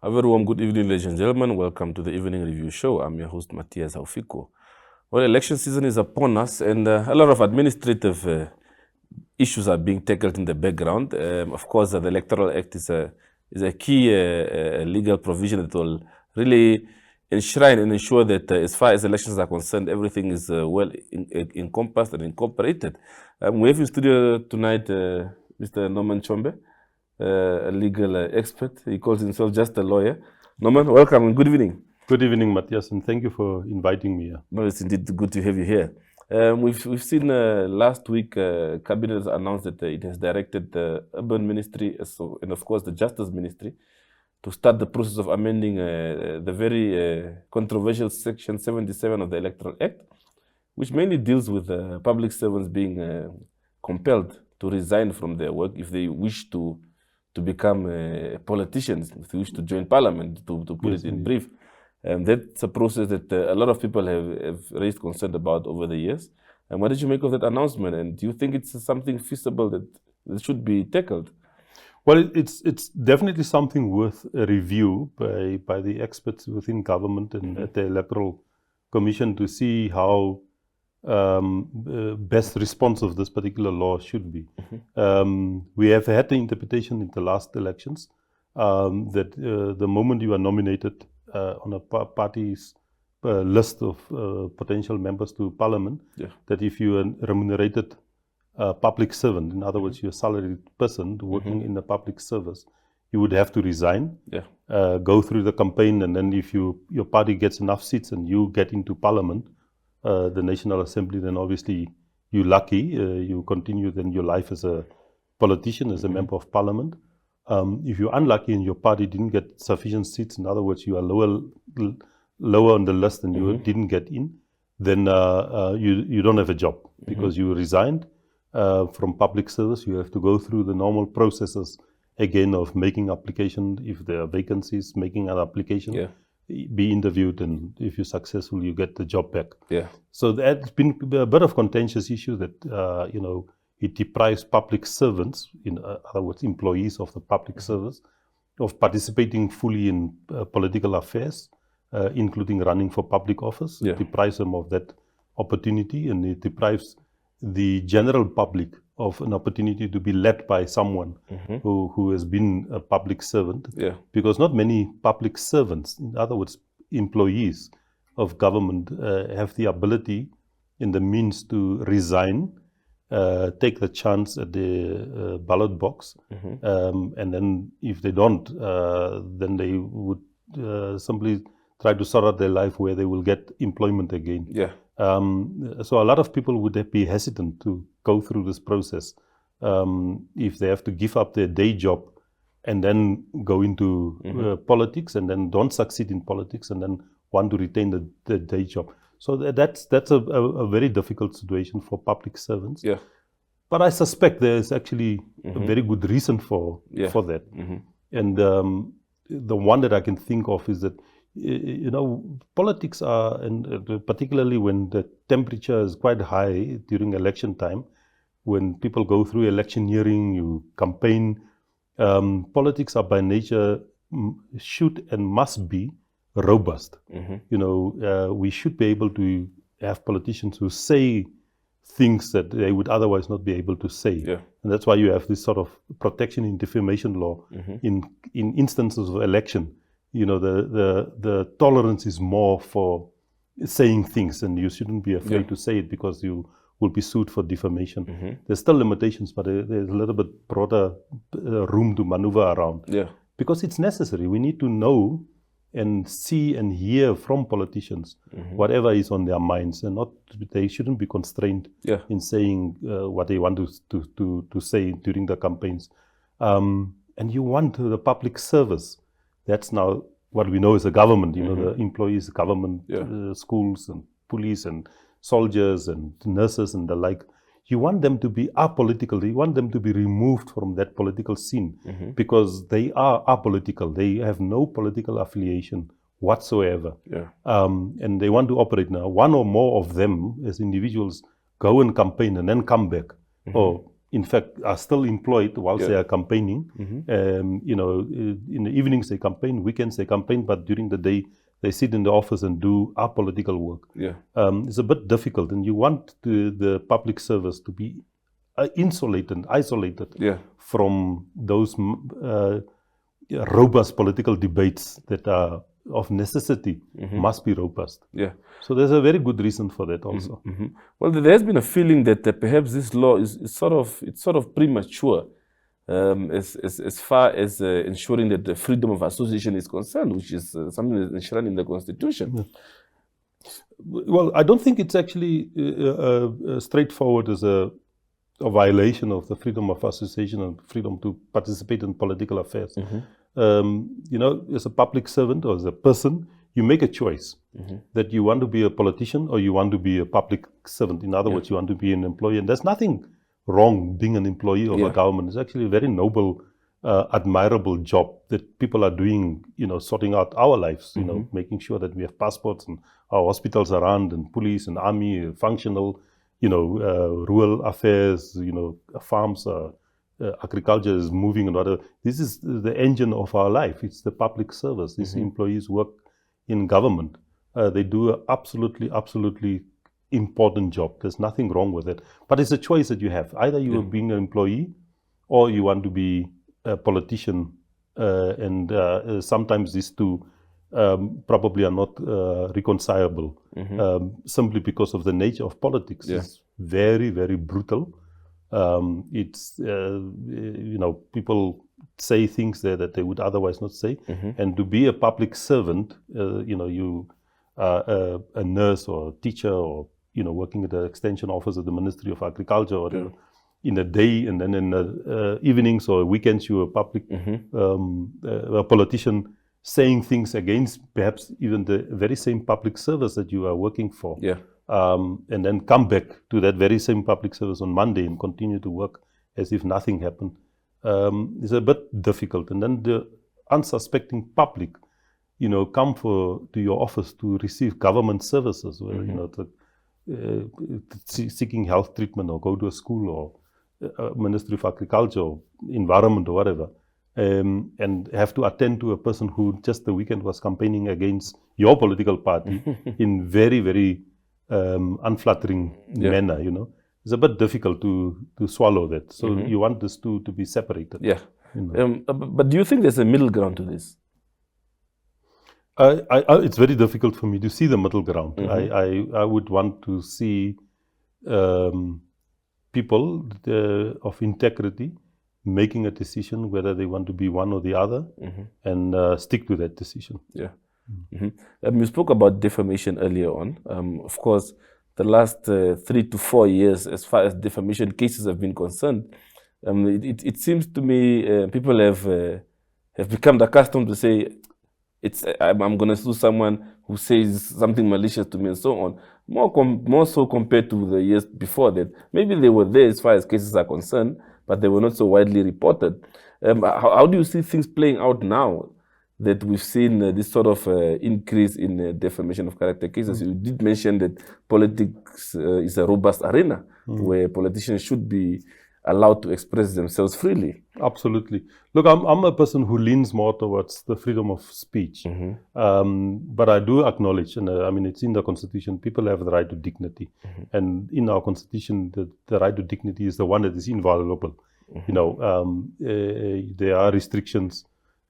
A very warm good evening, ladies and gentlemen. Welcome to the Evening Review Show. I'm your host, Matthias Haufiko. Well, election season is upon us, and a lot of administrative issues are being tackled in the background. Of course, the Electoral Act is a key legal provision that will really enshrine and ensure that as far as elections are concerned, everything is well encompassed and incorporated. We have in studio tonight Mr. Norman Tjombe, a legal expert. He calls himself just a lawyer. Norman, welcome and good evening. Good evening, Matthias, and thank you for inviting me here. No, it's indeed good to have you here. We've seen last week Cabinet has announced that it has directed the Urban Ministry and of course the Justice Ministry to start the process of amending the very controversial Section 77 of the Electoral Act, which mainly deals with public servants being compelled to resign from their work if they wish to become politicians, if they wish to join parliament, to put it in brief. That's a process that a lot of people have raised concern about over the years. And what did you make of that announcement? And do you think it's something feasible that should be tackled? Well, it's definitely something worth a review by the experts within government and at the Electoral Commission to see how best responsive this particular law should be. We have had the interpretation in the last elections that the moment you are nominated on a party's list of potential members to parliament, that if you are a remunerated public servant, in other words, you're a salaried person working in the public service, you would have to resign, go through the campaign, and then if your party gets enough seats and you get into parliament, the National Assembly, then obviously you're lucky, you continue then your life as a politician, as a member of parliament. If you're unlucky and your party didn't get sufficient seats, in other words, you are lower on the list and you didn't get in, then you don't have a job because you resigned from public service. You have to go through the normal processes again of making application, if there are vacancies, making an application, be interviewed, and if you're successful, you get the job back. So that's been a bit of contentious issue that, it deprives public servants, in other words, employees of the public service, of participating fully in political affairs, including running for public office. It deprives them of that opportunity, and it deprives the general public of an opportunity to be led by someone who has been a public servant. Because not many public servants, in other words, employees of government, have the ability and the means to resign, take the chance at the ballot box, and then if they don't, then they would simply try to sort out their life where they will get employment again. So a lot of people would be hesitant to go through this process if they have to give up their day job and then go into politics and then don't succeed in politics and then want to retain the day job. So that's a very difficult situation for public servants. But I suspect there is actually a very good reason for that. And the one that I can think of is that politics are, and particularly when the temperature is quite high during election time, when people go through electioneering, you campaign, politics are by nature should and must be robust. We should be able to have politicians who say things that they would otherwise not be able to say. And that's why you have this sort of protection in defamation law in instances of election. The tolerance is more for saying things, and you shouldn't be afraid to say it because you will be sued for defamation. There's still limitations, but there's a little bit broader room to maneuver around. Because it's necessary. We need to know and see and hear from politicians whatever is on their minds, and they shouldn't be constrained in saying what they want to say during the campaigns. And you want the public service. That's now what we know as a government, the employees, government, schools and police and soldiers and nurses and the like. You want them to be apolitical. You want them to be removed from that political scene because they are apolitical. They have no political affiliation whatsoever. And they want to operate now. One or more of them as individuals go and campaign and then come back or in fact, are still employed whilst they are campaigning. You know, in the evenings they campaign, weekends they campaign, but during the day they sit in the office and do our political work. It's a bit difficult, and you want the public service to be insulated and isolated from those robust political debates that are of necessity must be robust. So there's a very good reason for that also. Well, there has been a feeling that perhaps this law is sort of premature as far as ensuring that the freedom of association is concerned, which is something that's enshrined in the Constitution. Well, I don't think it's actually straightforward as a violation of the freedom of association and freedom to participate in political affairs. You know, as a public servant or as a person, you make a choice that you want to be a politician or you want to be a public servant. In other words, you want to be an employee. And there's nothing wrong being an employee of a government. It's actually a very noble, admirable job that people are doing, you know, sorting out our lives, you know, making sure that we have passports and our hospitals are run and police and army functional, you know, rural affairs, you know, farms, agriculture is moving and whatever. This is the engine of our life. It's the public service. These employees work in government. They do an absolutely important job. There's nothing wrong with it. But it's a choice that you have. Either you are being an employee or you want to be a politician. And sometimes these two probably are not reconcilable simply because of the nature of politics. It's very, very brutal. It's, you know, people say things there that they would otherwise not say. And to be a public servant, you know, you are a nurse or a teacher or, you know, working at the extension office of the Ministry of Agriculture or whatever, in the day, and then in the evenings or weekends you're a public a politician saying things against perhaps even the very same public service that you are working for. And then come back to that very same public service on Monday and continue to work as if nothing happened. It's a bit difficult. And then the unsuspecting public, you know, come to your office to receive government services, where, you know, seeking health treatment or go to a school or Ministry of Agriculture or environment or whatever, and have to attend to a person who just the weekend was campaigning against your political party in very, very unflattering manner, you know. It's a bit difficult to swallow that. So you want this two to be separated. You know. But do you think there's a middle ground to this? It's very difficult for me to see the middle ground. I would want to see people of integrity making a decision whether they want to be one or the other and stick to that decision. You spoke about defamation earlier on. Of course, the last 3 to 4 years, as far as defamation cases have been concerned, it seems to me people have become accustomed to say, I'm going to sue someone who says something malicious to me and so on. More so compared to the years before that. Maybe they were there as far as cases are concerned, but they were not so widely reported. How do you see things playing out now that we've seen this sort of increase in defamation of character cases? You did mention that politics is a robust arena where politicians should be allowed to express themselves freely. Absolutely. Look, I'm a person who leans more towards the freedom of speech. But I do acknowledge, and I mean, it's in the Constitution, people have the right to dignity. And in our Constitution, the right to dignity is the one that is inviolable. You know, there are restrictions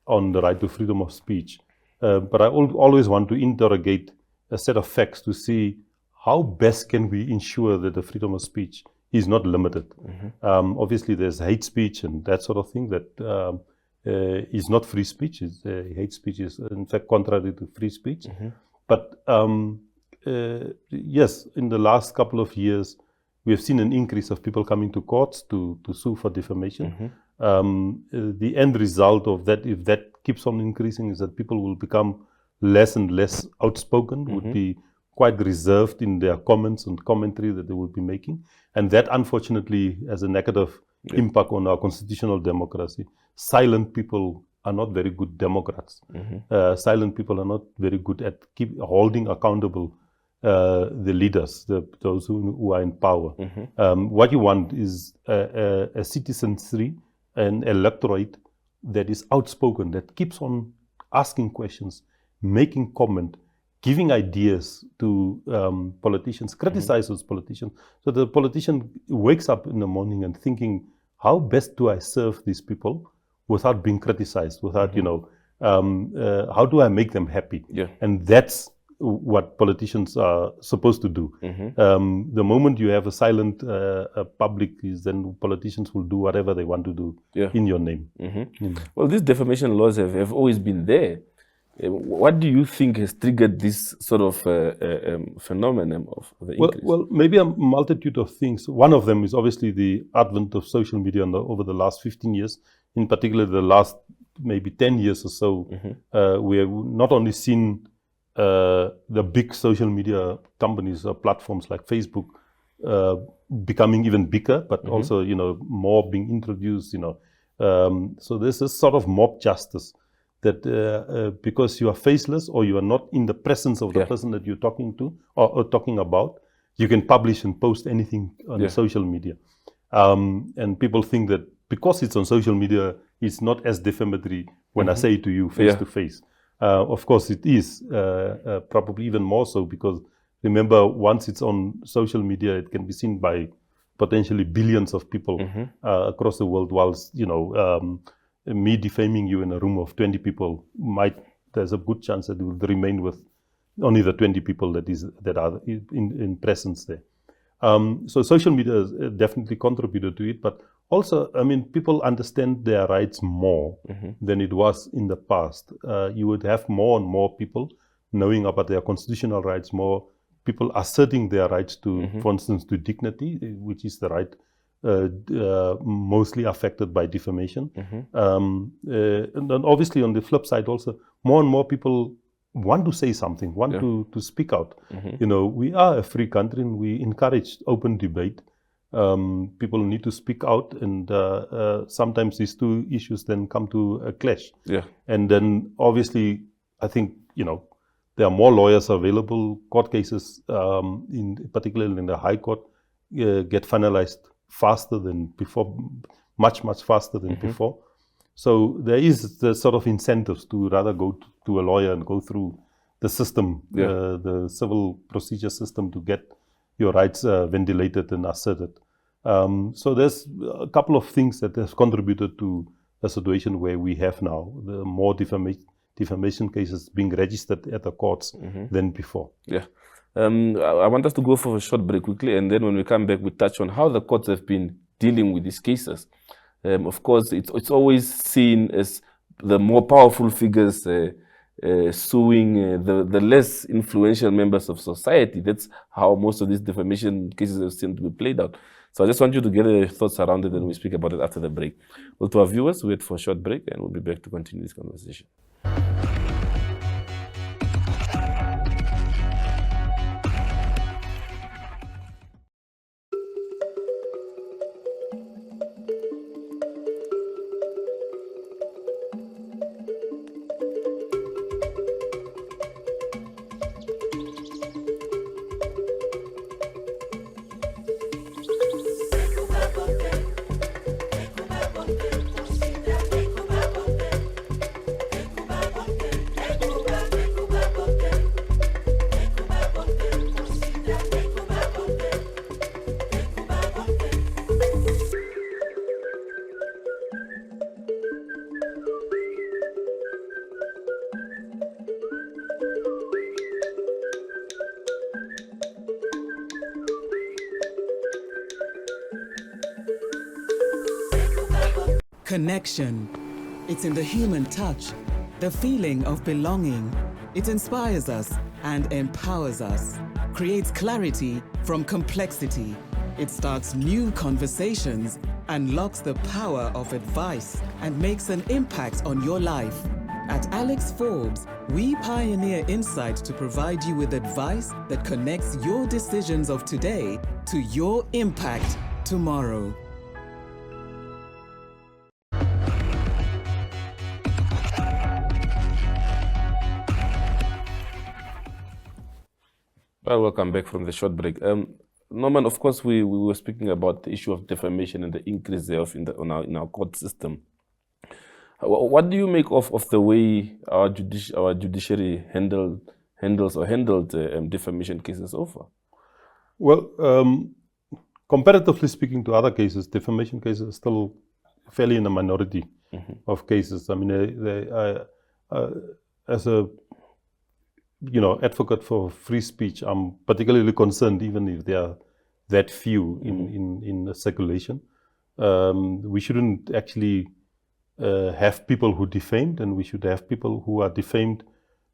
on the right to freedom of speech. But I always want to interrogate a set of facts to see how best can we ensure that the freedom of speech is not limited. Obviously, there's hate speech and that sort of thing that is not free speech. Hate speech is, in fact, contrary to free speech. But yes, in the last couple of years, we have seen an increase of people coming to courts to sue for defamation. The end result of that, if that keeps on increasing, is that people will become less and less outspoken, would be quite reserved in their comments and commentary that they will be making. And that, unfortunately, has a negative impact on our constitutional democracy. Silent people are not very good democrats. Silent people are not very good at holding accountable the leaders, those who are in power. What you want is a citizenry, an electorate that is outspoken, that keeps on asking questions, making comment, giving ideas to politicians, criticize those politicians. So the politician wakes up in the morning and thinking, how best do I serve these people without being criticized, without, how do I make them happy? Yeah. And that's what politicians are supposed to do. The moment you have a silent public, then politicians will do whatever they want to do in your name. Well, these defamation laws have always been there. What do you think has triggered this sort of phenomenon of the increase? Well, maybe a multitude of things. One of them is obviously the advent of social media over the last 15 years, in particular the last maybe 10 years or so. We have not only seen the big social media companies or platforms like Facebook becoming even bigger, but also, more being introduced, So there's this sort of mob justice that because you are faceless or you are not in the presence of the person that you're talking to or talking about, you can publish and post anything on social media. And people think that because it's on social media, it's not as defamatory when I say it to you face to face. Of course, it is probably even more so, because remember, once it's on social media, it can be seen by potentially billions of people across the world, whilst, me defaming you in a room of 20 people there's a good chance that it will remain with only the 20 people that are in presence there. So social media has definitely contributed to it, but also, people understand their rights more than it was in the past. You would have more and more people knowing about their constitutional rights, more people asserting their rights to, for instance, to dignity, which is the right mostly affected by defamation. And then obviously on the flip side also, more and more people want to say something, want to speak out. We are a free country and we encourage open debate. People need to speak out, and sometimes these two issues then come to a clash. And then obviously, I think, there are more lawyers available. Court cases, particularly in the High Court, get finalized faster than before, much faster than before. So there is the sort of incentives to rather go to a lawyer and go through the system, the civil procedure system, to get your rights ventilated and asserted. So there's a couple of things that has contributed to a situation where we have now the more defamation cases being registered at the courts than before. I want us to go for a short break quickly, and then when we come back, we touch on how the courts have been dealing with these cases. Of course, it's always seen as the more powerful figures suing the less influential members of society. That's how most of these defamation cases have seemed to be played out. So I just want you to get your thoughts around it, and we speak about it after the break. Well, to our viewers, wait for a short break, and we'll be back to continue this conversation. Connection. It's in the human touch, the feeling of belonging. It inspires us and empowers us, creates clarity from complexity. It starts new conversations, unlocks the power of advice, and makes an impact on your life. At Alex Forbes, we pioneer insight to provide you with advice that connects your decisions of today to your impact tomorrow. Well, welcome back from the short break. Norman, of course, we were speaking about the issue of defamation and the increase thereof in our court system. What do you make of the way our judiciary handled defamation cases so far? Well, comparatively speaking to other cases, defamation cases are still fairly in a minority of cases. I mean, as a advocate for free speech, I'm particularly concerned, even if there are that few in circulation. We shouldn't actually have people who defamed, and we should have people who are defamed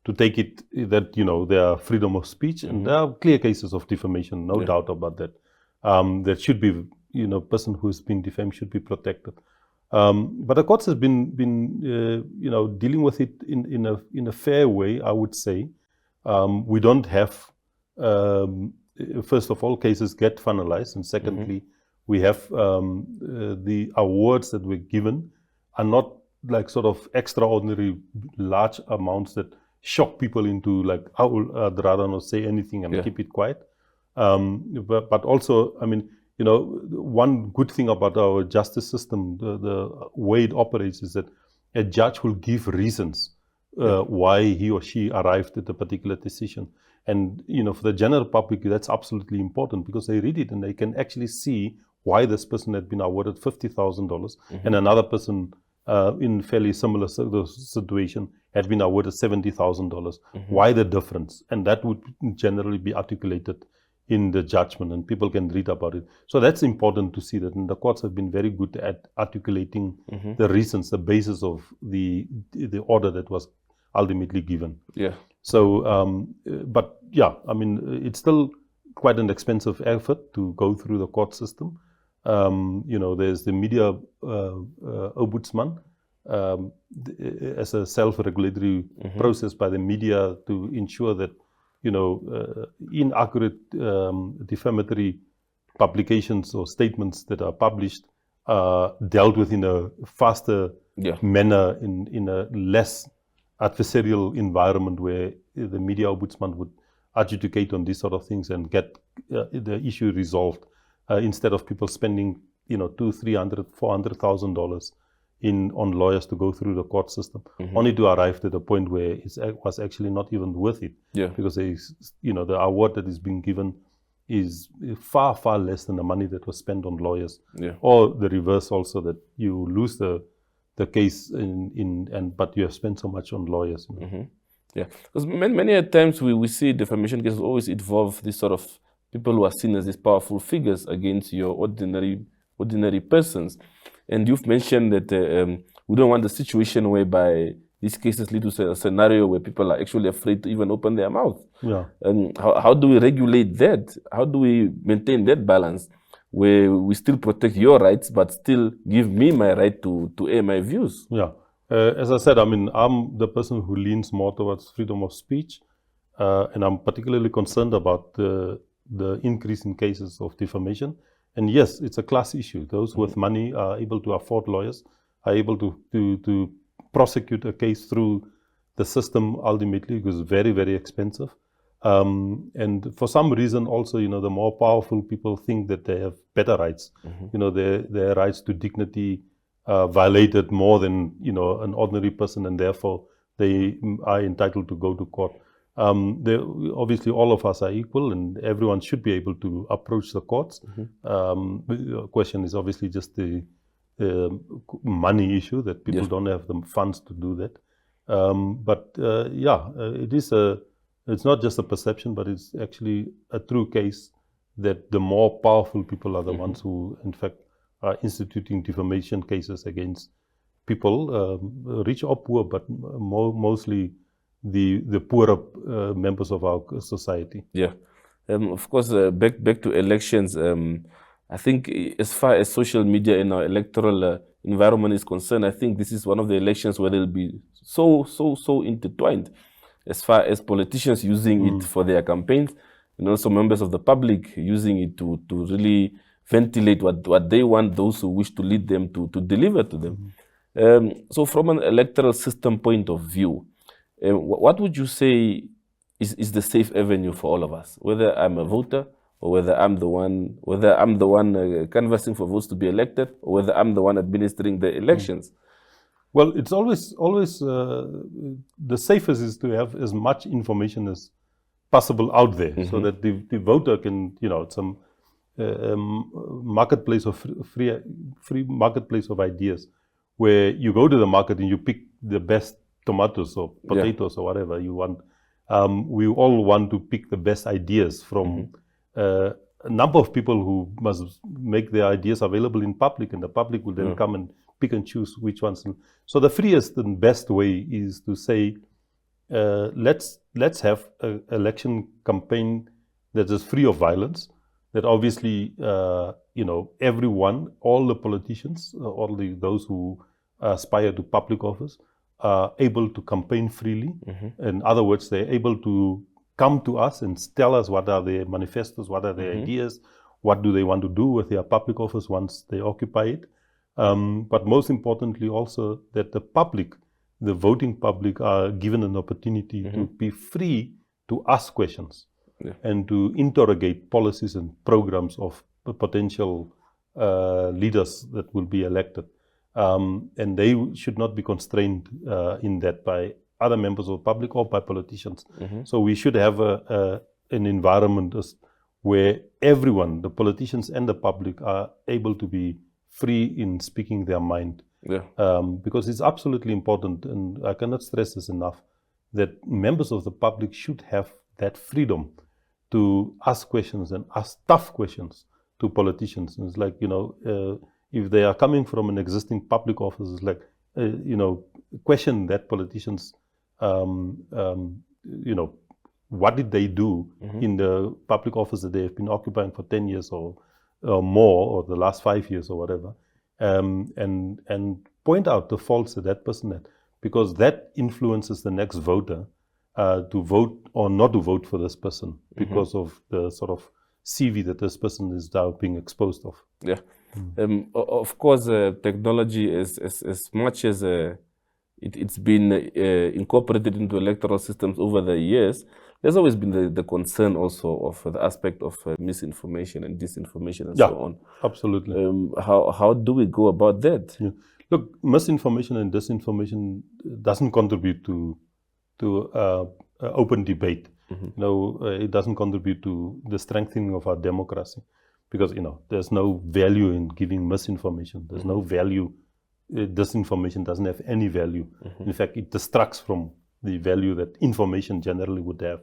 to take it that there are freedom of speech, and there are clear cases of defamation, no doubt about that. That should be, person who has been defamed should be protected. But the courts has been dealing with it in a fair way, I would say. We don't have, first of all, cases get finalized, and secondly, we have the awards that were given are not like sort of extraordinary large amounts that shock people into like, I'd rather not say anything and keep it quiet. But also, I mean, one good thing about our justice system, the way it operates, is that a judge will give reasons why he or she arrived at a particular decision. And, for the general public, that's absolutely important because they read it and they can actually see why this person had been awarded $50,000 and another person in fairly similar situation had been awarded $70,000. Why the difference? And that would generally be articulated in the judgment, and people can read about it. So that's important to see that, and the courts have been very good at articulating the reasons, the basis of the order that was ultimately given. Yeah. So, but yeah, I mean, it's still quite an expensive effort to go through the court system. There's the media ombudsman as a self-regulatory process by the media to ensure that inaccurate defamatory publications or statements that are published are dealt with in a faster manner, in a less adversarial environment where the media ombudsman would adjudicate on these sort of things and get the issue resolved instead of people spending $200,000, $300,000, $400,000 on lawyers to go through the court system, only to arrive at a point where it was actually not even worth it. Because the award that is being given is far, far less than the money that was spent on lawyers. Or the reverse also, that you lose the case but you have spent so much on lawyers. Yeah, because many times we see defamation cases always involve this sort of people who are seen as these powerful figures against your ordinary persons. And you've mentioned that we don't want a situation whereby these cases lead to a scenario where people are actually afraid to even open their mouth. How do we regulate that? How do we maintain that balance where we still protect your rights but still give me my right to air my views? As I said, I mean, I'm the person who leans more towards freedom of speech, and I'm particularly concerned about the increase in cases of defamation. And yes, it's a class issue. Those with money are able to afford lawyers, are able to prosecute a case through the system ultimately, because it's very, very expensive. And for some reason also, the more powerful people think that they have better rights. Their rights to dignity violated more than, an ordinary person, and therefore they are entitled to go to court. Obviously, all of us are equal, and everyone should be able to approach the courts. The question is obviously just the money issue, that people don't have the funds to do that. It's not just a perception, but it's actually a true case that the more powerful people are the ones who, in fact, are instituting defamation cases against people, rich or poor, but mostly the poorer members of our society. Of course, back to elections, I think as far as social media in our electoral environment is concerned, I think this is one of the elections where they'll be so intertwined, as far as politicians using it for their campaigns, and also members of the public using it to really ventilate what they want those who wish to lead them to deliver to them. So from an electoral system point of view, what would you say is the safe avenue for all of us, whether I'm a voter or whether I'm the one canvassing for votes to be elected, or whether I'm the one administering the elections. Well, it's always the safest is to have as much information as possible out there, so that the voter can, some marketplace of free marketplace of ideas, where you go to the market and you pick the best tomatoes or potatoes or whatever you want. We all want to pick the best ideas from a number of people who must make their ideas available in public, and the public will then come and pick and choose which ones. So the freest and best way is to say, let's have an election campaign that is free of violence, that obviously, everyone, all the politicians, those who aspire to public office, are able to campaign freely. In other words, they're able to come to us and tell us what are their manifestos, what are their ideas, what do they want to do with their public office once they occupy it. But most importantly also, that the public, the voting public, are given an opportunity to be free to ask questions and to interrogate policies and programs of potential leaders that will be elected. And they should not be constrained in that by other members of the public or by politicians. So we should have an environment where everyone, the politicians and the public, are able to be free in speaking their mind. Because it's absolutely important, and I cannot stress this enough, that members of the public should have that freedom to ask questions and ask tough questions to politicians. And it's like, if they are coming from an existing public office, it's like, question that politicians, what did they do in the public office that they have been occupying for 10 years or more, or the last 5 years or whatever, and point out the faults that person had, because that influences the next voter to vote or not to vote for this person because of the sort of CV that this person is now being exposed of. Of course, technology, as much as it's been incorporated into electoral systems over the years, there's always been the concern also of the aspect of misinformation and disinformation and so on. Absolutely. How do we go about that? Look, misinformation and disinformation doesn't contribute to open debate. It doesn't contribute to the strengthening of our democracy, because there's no value in giving misinformation. There's no value. Disinformation doesn't have any value. In fact, it distracts from the value that information generally would have.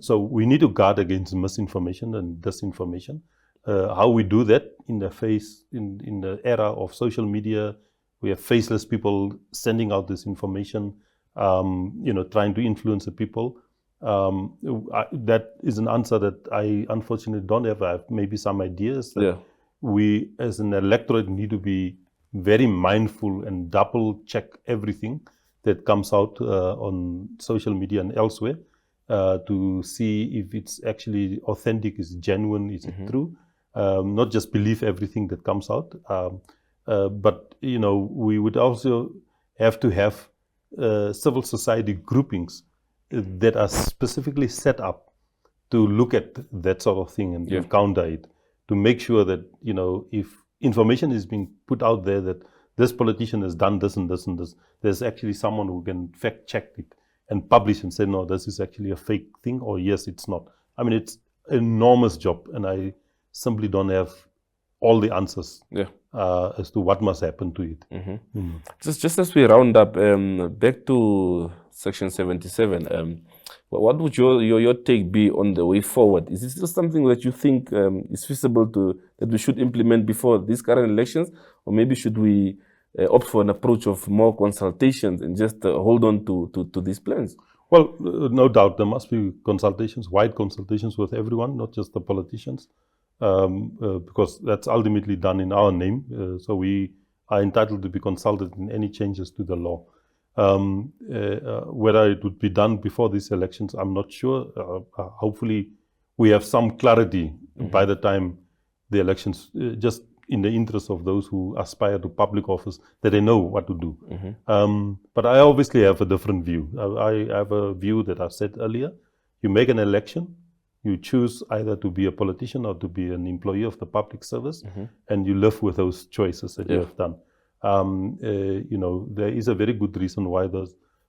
So we need to guard against misinformation and disinformation. How we do that in the era of social media, we have faceless people sending out this information, trying to influence the people. That is an answer that I unfortunately don't have. I have maybe some ideas that we as an electorate need to be very mindful and double check everything that comes out on social media and elsewhere to see if it's actually authentic, is genuine, is it true. Not just believe everything that comes out. But we would also have to have civil society groupings that are specifically set up to look at that sort of thing and to counter it, to make sure that if information is being put out there that this politician has done this and this and this, there's actually someone who can fact check it and publish and say, no, this is actually a fake thing, or yes, it's not. I mean, it's an enormous job, and I simply don't have all the answers as to what must happen to it. Just as we round up, back to Section 77, what would your take be on the way forward? Is this still something that you think is feasible that we should implement before these current elections, or maybe should we opt for an approach of more consultations and just hold on to these plans? Well, no doubt there must be consultations, wide consultations with everyone, not just the politicians, because that's ultimately done in our name. So we are entitled to be consulted in any changes to the law. Whether it would be done before these elections, I'm not sure. Hopefully we have some clarity by the time the elections, just in the interest of those who aspire to public office, that they know what to do. But I obviously have a different view. I have a view that I said earlier. You make an election, you choose either to be a politician or to be an employee of the public service, and you live with those choices that you have done. You know, there is a very good reason why there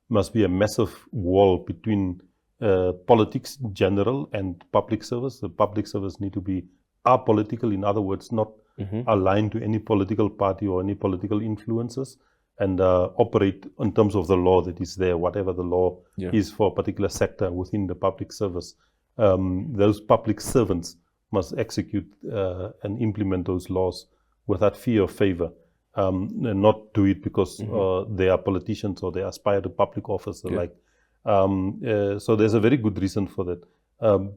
must be a massive wall between politics in general and public service. The public service need to be apolitical, in other words, not aligned to any political party or any political influences, and operate in terms of the law that is there, whatever the law is for a particular sector within the public service. Those public servants must execute and implement those laws without fear or favor, and not do it because they are politicians or they aspire to public office. Like, so there's a very good reason for that.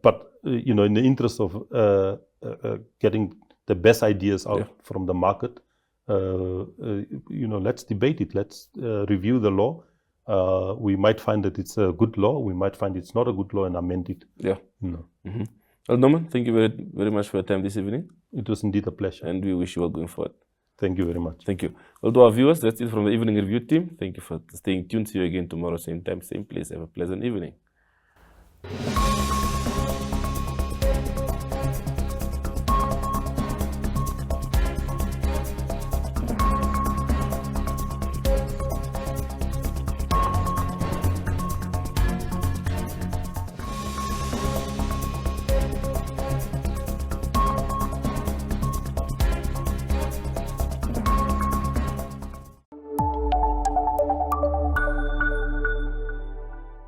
But you know, in the interest of getting the best ideas out from the market, you know, let's debate it. Let's review the law. We might find that it's a good law. We might find it's not a good law and amend it. Yeah. You know. Well, Norman, thank you very, very much for your time this evening. It was indeed a pleasure. And we wish you well going forward. Thank you very much. Thank you. Well, to our viewers, that's it from the Evening Review team. Thank you for staying tuned. See you again tomorrow, same time, same place. Have a pleasant evening.